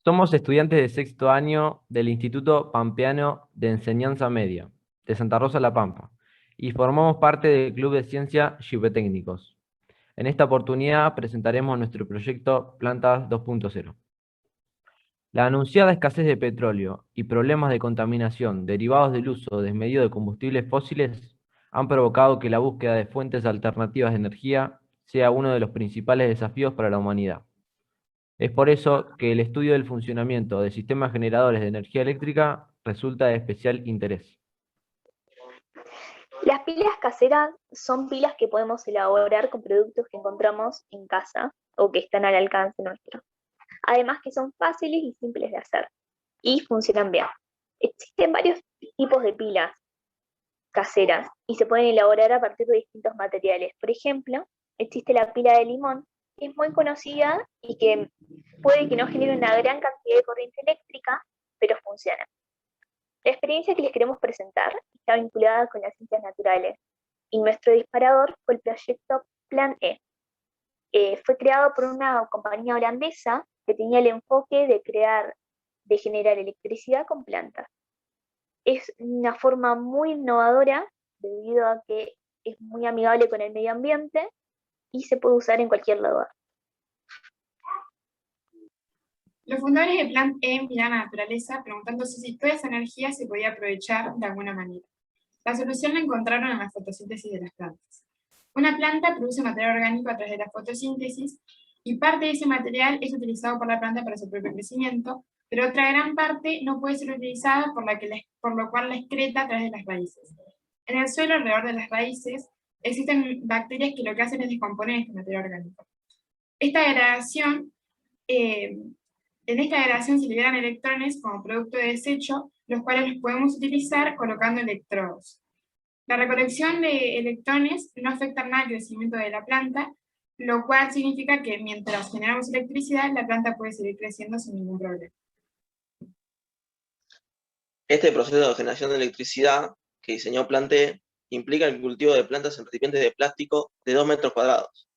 Somos estudiantes de sexto año del Instituto Pampeano de Enseñanza Media, de Santa Rosa La Pampa, y formamos parte del Club de Ciencia Geotécnicos. En esta oportunidad presentaremos nuestro proyecto Plantas 2.0. La anunciada escasez de petróleo y problemas de contaminación derivados del uso desmedido de combustibles fósiles han provocado que la búsqueda de fuentes alternativas de energía sea uno de los principales desafíos para la humanidad. Es por eso que el estudio del funcionamiento de sistemas generadores de energía eléctrica resulta de especial interés. Las pilas caseras son pilas que podemos elaborar con productos que encontramos en casa o que están al alcance nuestro. Además que son fáciles y simples de hacer y funcionan bien. Existen varios tipos de pilas caseras y se pueden elaborar a partir de distintos materiales. Por ejemplo, existe la pila de limón, que es muy conocida y que puede que no genere una gran cantidad de corriente eléctrica, pero funciona. La experiencia que les queremos presentar está vinculada con las ciencias naturales y nuestro disparador fue el proyecto Plan E. Fue creado por una compañía holandesa que tenía el enfoque de generar electricidad con plantas. Es una forma muy innovadora debido a que es muy amigable con el medio ambiente y se puede usar en cualquier lugar. Los fundadores de Plan E miraron a la naturaleza preguntándose si toda esa energía se podía aprovechar de alguna manera. La solución la encontraron en la fotosíntesis de las plantas. Una planta produce material orgánico a través de la fotosíntesis y parte de ese material es utilizado por la planta para su propio crecimiento, pero otra gran parte no puede ser utilizada por lo cual la excreta a través de las raíces. En el suelo alrededor de las raíces existen bacterias que lo que hacen es descomponer este material orgánico. En esta degradación se liberan electrones como producto de desecho, los cuales los podemos utilizar colocando electrodos. La recolección de electrones no afecta nada al crecimiento de la planta, lo cual significa que mientras generamos electricidad, la planta puede seguir creciendo sin ningún problema. Este proceso de generación de electricidad que diseñó Planté implica el cultivo de plantas en recipientes de plástico de 2 metros cuadrados.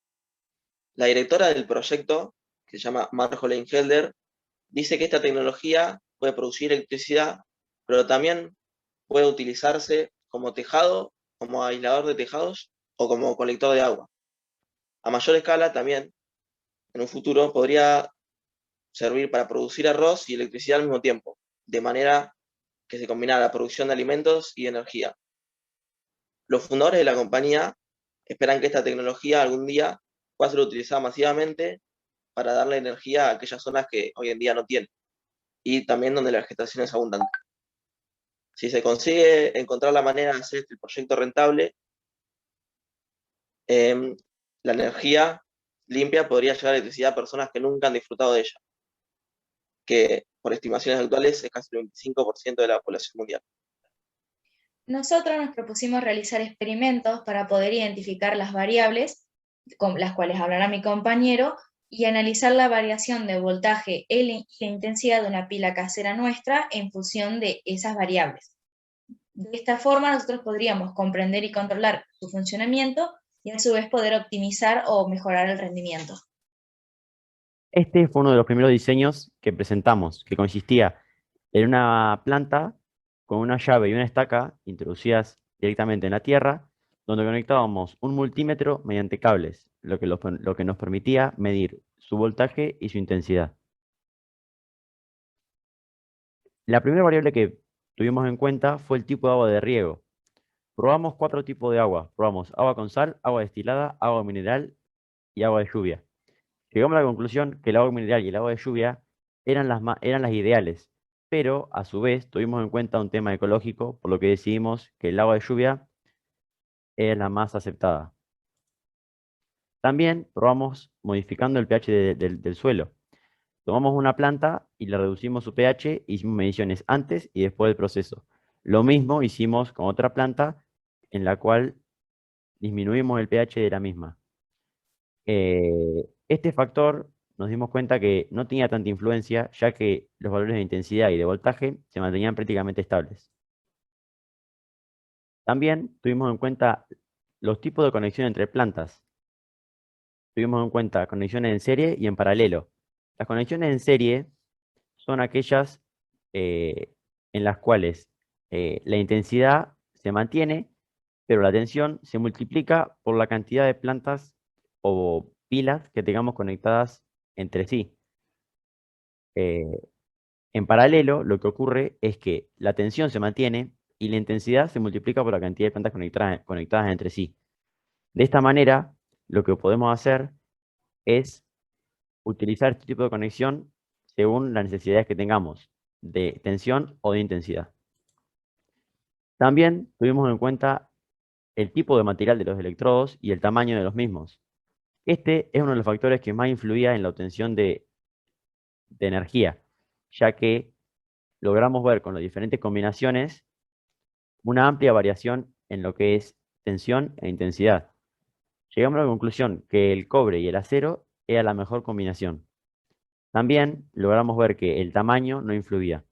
La directora del proyecto, que se llama Marjolaine Helder, dice que esta tecnología puede producir electricidad, pero también puede utilizarse como tejado, como aislador de tejados o como colector de agua. A mayor escala también, en un futuro, podría servir para producir arroz y electricidad al mismo tiempo, de manera que se combinara la producción de alimentos y energía. Los fundadores de la compañía esperan que esta tecnología algún día pueda ser utilizada masivamente para darle energía a aquellas zonas que hoy en día no tienen, y también donde la vegetación es abundante. Si se consigue encontrar la manera de hacer este proyecto rentable, la energía limpia podría llegar a electricidad a personas que nunca han disfrutado de ella, que por estimaciones actuales es casi el 25% de la población mundial. Nosotros nos propusimos realizar experimentos para poder identificar las variables, con las cuales hablará mi compañero, y analizar la variación de voltaje y la intensidad de una pila casera nuestra en función de esas variables. De esta forma nosotros podríamos comprender y controlar su funcionamiento y a su vez poder optimizar o mejorar el rendimiento. Este fue uno de los primeros diseños que presentamos, que consistía en una planta con una llave y una estaca introducidas directamente en la tierra, donde conectábamos un multímetro mediante cables, lo que nos permitía medir su voltaje y su intensidad. La primera variable que tuvimos en cuenta fue el tipo de agua de riego. Probamos 4 tipos de agua. Probamos agua con sal, agua destilada, agua mineral y agua de lluvia. Llegamos a la conclusión que el agua mineral y el agua de lluvia eran las ideales, pero a su vez tuvimos en cuenta un tema ecológico, por lo que decidimos que el agua de lluvia es la más aceptada. También probamos modificando el pH del suelo. Tomamos una planta y le reducimos su pH, hicimos mediciones antes y después del proceso. Lo mismo hicimos con otra planta en la cual disminuimos el pH de la misma. Este factor nos dimos cuenta que no tenía tanta influencia, ya que los valores de intensidad y de voltaje se mantenían prácticamente estables. También tuvimos en cuenta los tipos de conexión entre plantas. Tuvimos en cuenta conexiones en serie y en paralelo. Las conexiones en serie son aquellas en las cuales la intensidad se mantiene, pero la tensión se multiplica por la cantidad de plantas o pilas que tengamos conectadas entre sí. En paralelo, lo que ocurre es que la tensión se mantiene y la intensidad se multiplica por la cantidad de plantas conectadas entre sí. De esta manera, lo que podemos hacer es utilizar este tipo de conexión según las necesidades que tengamos, de tensión o de intensidad. También tuvimos en cuenta el tipo de material de los electrodos y el tamaño de los mismos. Este es uno de los factores que más influía en la obtención de energía, ya que logramos ver con las diferentes combinaciones una amplia variación en lo que es tensión e intensidad. Llegamos a la conclusión que el cobre y el acero era la mejor combinación. También logramos ver que el tamaño no influía.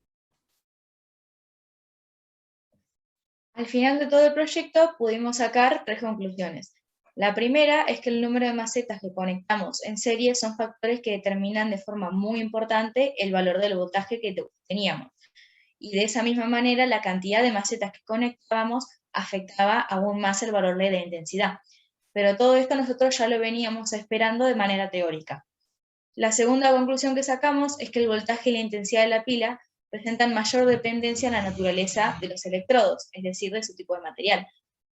Al final de todo el proyecto pudimos sacar 3 conclusiones. La primera es que el número de macetas que conectamos en serie son factores que determinan de forma muy importante el valor del voltaje que teníamos. Y de esa misma manera la cantidad de macetas que conectábamos afectaba aún más el valor de la intensidad. Pero todo esto nosotros ya lo veníamos esperando de manera teórica. La segunda conclusión que sacamos es que el voltaje y la intensidad de la pila presentan mayor dependencia en la naturaleza de los electrodos, es decir, de su tipo de material,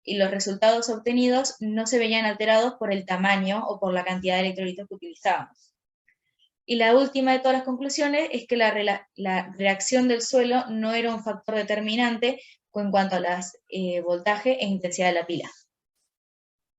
y los resultados obtenidos no se veían alterados por el tamaño o por la cantidad de electrolitos que utilizábamos. Y la última de todas las conclusiones es que la reacción del suelo no era un factor determinante en cuanto a las voltaje e intensidad de la pila.